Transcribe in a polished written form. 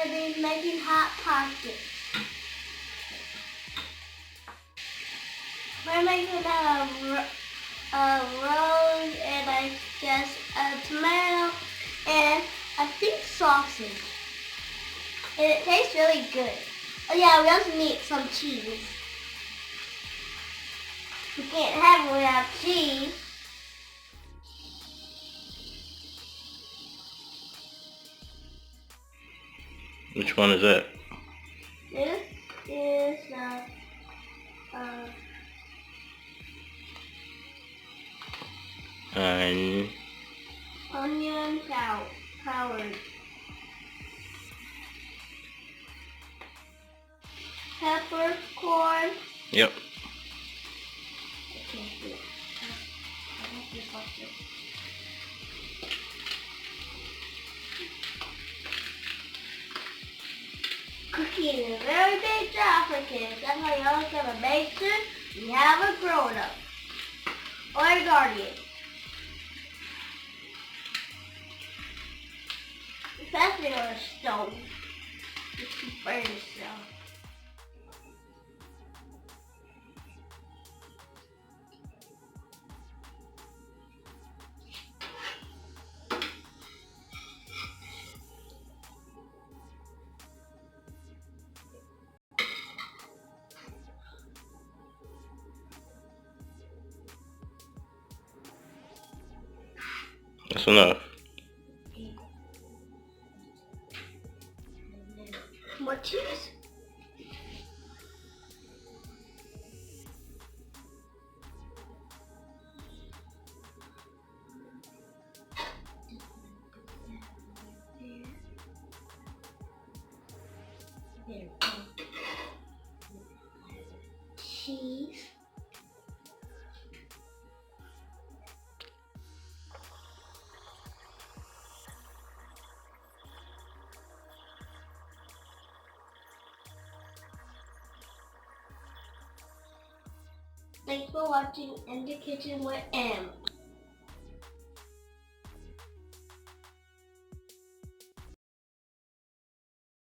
He's making hot pockets. We're making a rose and I guess a tomato and I think sausage. And it tastes really good. Oh yeah, we also need some cheese. We can't have it without cheese. Which one is that? This is And onion powder. Peppercorn. yep. I can't do it. I have this like this. Cooking is a very big job for kids. That's why you always gotta make sure you have a grown up or a guardian. Especially on a stove. Just to burn yourself. That's enough. More cheese? Cheese. Thanks for watching In the Kitchen with M.